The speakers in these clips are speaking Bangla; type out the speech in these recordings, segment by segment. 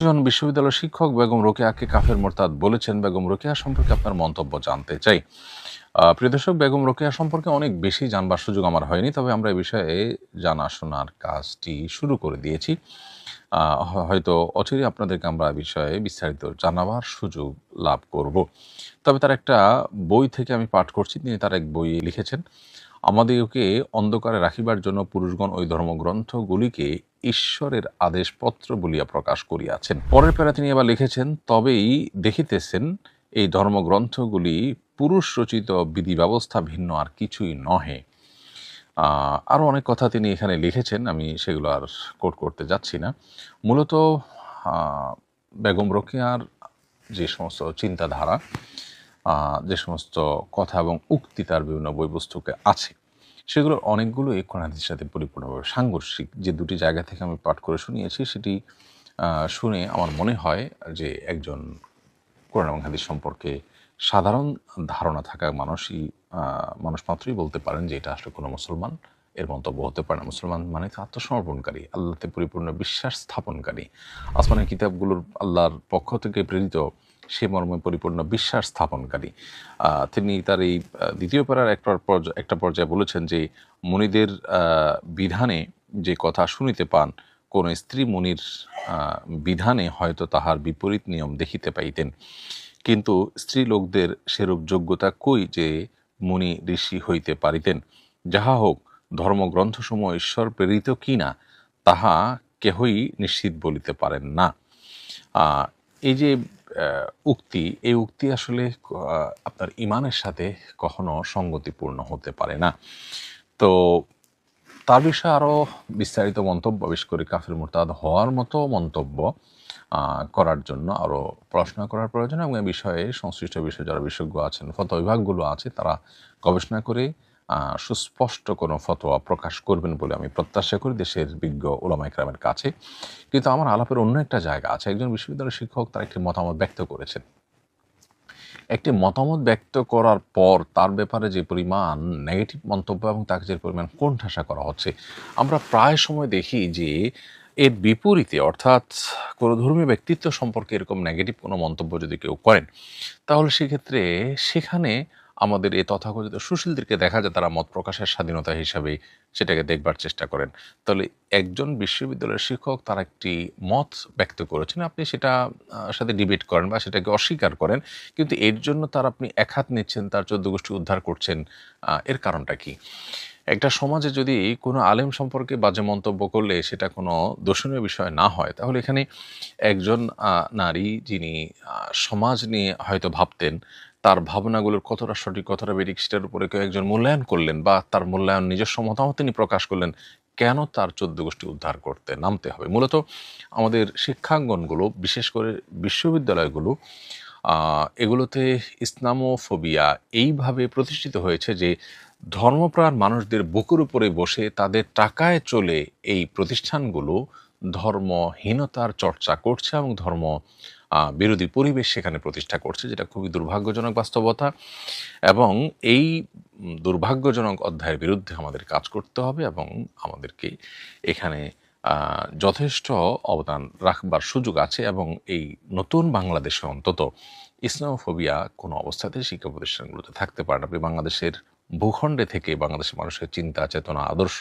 বিশ্ববিদ্যালয়ের শিক্ষক বেগম রোকেয়াকে কাফের মোরতাদ বলেছেন। বেগম রোকেয়া সম্পর্কে আপনার মন্তব্য জানতে চাই। প্রিয় দর্শক, বেগম রোকেয়া সম্পর্কে অনেক বেশি জানবার সুযোগ আমার হয়নি, তবে আমরা এই বিষয়ে জানাশোনার কাজটি শুরু করে দিয়েছি। হয়তো অচিরেই আপনাদেরকে আমরা বিষয়ে বিস্তারিত জানাবার সুযোগ লাভ করব। তবে তার একটা বই থেকে আমি পাঠ করছি। তিনি তার এক বইয়ে লিখেছেন, আমাদেরকে অন্ধকারে রাখিবার জন্য পুরুষগণ ওই ধর্মগ্রন্থগুলিকে ঈশ্বরের আদেশপত্র বলিয়া প্রকাশ করিয়াছেন। পরের প্যারা তিনি আবার লিখেছেন, তবেই দেখিতেছেন এই ধর্মগ্রন্থগুলি পুরুষ রচিত বিধি ব্যবস্থা ভিন্ন আর কিছুই নহে। আরও অনেক কথা তিনি এখানে লিখেছেন, আমি সেগুলো আর কোট করতে যাচ্ছি না। মূলত বেগম রোকেয়ার যে সমস্ত চিন্তাধারা, যে সমস্ত কথা এবং উক্তি তার বিভিন্ন বই পুস্তকে আছে, সেগুলোর অনেকগুলোই কোরআন হাদিসের সাথে পরিপূর্ণভাবে সাংঘর্ষিক। যে দুটি জায়গা থেকে আমি পাঠ করে শুনিয়েছি, সেটি শুনে আমার মনে হয় যে একজন কোরআন এবং হাদিস সম্পর্কে সাধারণ ধারণা থাকা মানুষ মাত্রই বলতে পারেন যে এটা আসলে কোনো মুসলমান এর মন্তব্য হতে পারে না। মুসলমান মানে তো আত্মসমর্পণকারী, আল্লাহতে পরিপূর্ণ বিশ্বাস স্থাপনকারী, আসমানের কিতাবগুলোর আল্লাহর পক্ষ থেকে প্রেরিত সে মর্মে পরিপূর্ণ বিশ্বাস স্থাপনকারী। তিনি তার এই দ্বিতীয় পারার একটা পর্যায়ে বলেছেন যে মুনিদের বিধানে যে কথা শুনিতে পান, কোন স্ত্রী মুনির বিধানে হয়তো তাহার বিপরীত নিয়ম দেখিতে পাইতেন, কিন্তু স্ত্রী লোকদের সেরূপ যোগ্যতা কই যে মুনি ঋষি হইতে পারিতেন। যাহা হোক, ধর্মগ্রন্থসমূহ ঈশ্বর প্রেরিত কিনা তাহা কেহই নিশ্চিত বলিতে পারেন না। এই যে উক্তি, এই উক্তি আসলে আপনার ইমানের সাথে কখনো সঙ্গতিপূর্ণ হতে পারে না। তো তার বিষয়ে আরও বিস্তারিত মন্তব্য, বিশেষ করে কাফির মুরতাদ হওয়ার মতো মন্তব্য করার জন্য আরও পড়াশোনা করার প্রয়োজন, এবং এই বিষয়ে সংশ্লিষ্ট বিষয়ে যারা বিশেষজ্ঞ আছেন, ফতোয়া বিভাগগুলো আছে, তারা গবেষণা করে সুস্পষ্ট কোনো ফতোয়া প্রকাশ করবেন বলে আমি প্রত্যাশা করি দেশের বিজ্ঞ উলামা ইকরামের কাছে। কিন্তু আমার আলাপের অন্য একটা জায়গা আছে। একজন বিশ্ববিদ্যালয়ের শিক্ষক তার একটি মতামত ব্যক্ত করেছেন। একটি মতামত ব্যক্ত করার পর তার ব্যাপারে যে পরিমাণ নেগেটিভ মন্তব্য এবং তাকে যে পরিমাণ কোণঠাসা করা হচ্ছে, আমরা প্রায় সময় দেখি যে এর বিপরীতে, অর্থাৎ কোনো ধর্মীয় ব্যক্তিত্ব সম্পর্কে এরকম নেগেটিভ কোনো মন্তব্য যদি কেউ করেন, তাহলে সেক্ষেত্রে সেখানে আমাদের এই তথাকথিত সুশীলদেরকে দেখা যায় তারা মত প্রকাশের স্বাধীনতা হিসাবে সেটাকে দেখবার চেষ্টা করেন। তাহলে একজন বিশ্ববিদ্যালয়ের শিক্ষক তার একটি মত ব্যক্ত করেছেন, আপনি সেটা সাথে ডিবেট করেন বা সেটাকে অস্বীকার করেন, কিন্তু এর জন্য তার আপনি এক হাত নিচ্ছেন, তার 14 গোষ্ঠী উদ্ধার করছেন। এর কারণটা কি? একটা সমাজে যদি কোনো আলেম সম্পর্কে বাজে মন্তব্য করলে সেটা কোনো দোষণীয় বিষয় না হয়, তাহলে এখানে একজন নারী যিনি সমাজ নিয়ে হয়তো ভাবতেন, তার ভাবনাগুলোর কতটা সঠিক কতটা বেঠিক সেটার উপরে কেউ একজন মূল্যায়ন করলেন বা তার মূল্যায়ন নিজস্ব মতামত তিনি প্রকাশ করলেন, কেন তার 14 গোষ্ঠী উদ্ধার করতে নামতে হবে? মূলত আমাদের শিক্ষাঙ্গনগুলো, বিশেষ করে বিশ্ববিদ্যালয়গুলো, এগুলোতে ইসলামোফোবিয়া এইভাবে প্রতিষ্ঠিত হয়েছে যে ধর্মপ্রাণ মানুষদের বুকের উপরে বসে তাদের টাকায় চলে এই প্রতিষ্ঠানগুলো ধর্মহীনতার চর্চা করছে এবং ধর্ম বিরোধী পরিবেশ সেখানে প্রতিষ্ঠা করছে, যেটা খুবই দুর্ভাগ্যজনক বাস্তবতা। এবং এই দুর্ভাগ্যজনক অধ্যায়ের বিরুদ্ধে আমাদের কাজ করতে হবে এবং আমাদেরকে এখানে যথেষ্ট অবদান রাখবার সুযোগ আছে। এবং এই নতুন বাংলাদেশে অন্তত ইসলামোফোবিয়া কোনো অবস্থাতেই শিক্ষা প্রতিষ্ঠানগুলোতে থাকতে পারে না। আপনি বাংলাদেশের ভূখণ্ডে থেকে বাংলাদেশের মানুষের চিন্তা চেতনা আদর্শ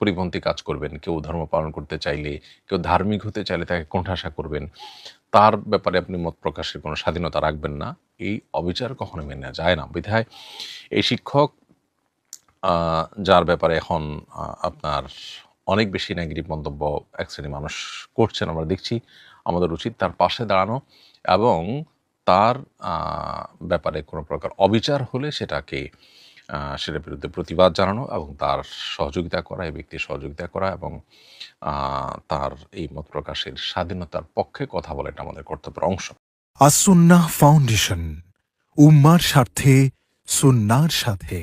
পরিপন্থী কাজ করবেন, কেউ ধর্ম পালন করতে চাইলে, কেউ ধার্মিক হতে চাইলে তাকে কোণঠাসা করবেন, তার ব্যাপারে আপনি মত প্রকাশের কোনো স্বাধীনতা রাখবেন না, এই অবিচার কখনো মেনে নেওয়া যায় না। বিধায় এই শিক্ষক, যার ব্যাপারে এখন আপনার অনেক বেশি নেগেটিভ মন্তব্য এক শ্রেণীর মানুষ করছেন, আমরা দেখছি, আমাদের উচিত তার পাশে দাঁড়ানো এবং তার ব্যাপারে কোনো প্রকার অবিচার হলে সেটার বিরুদ্ধে প্রতিবাদ জানানো এবং তার সহযোগিতা করা, এই ব্যক্তির সহযোগিতা করা এবং তার এই মত প্রকাশের স্বাধীনতার পক্ষে কথা বলা, এটা আমাদের কর্তব্যের অংশ। আস-সুন্নাহ ফাউন্ডেশন, উম্মার স্বার্থে সুন্নাহর সাথে।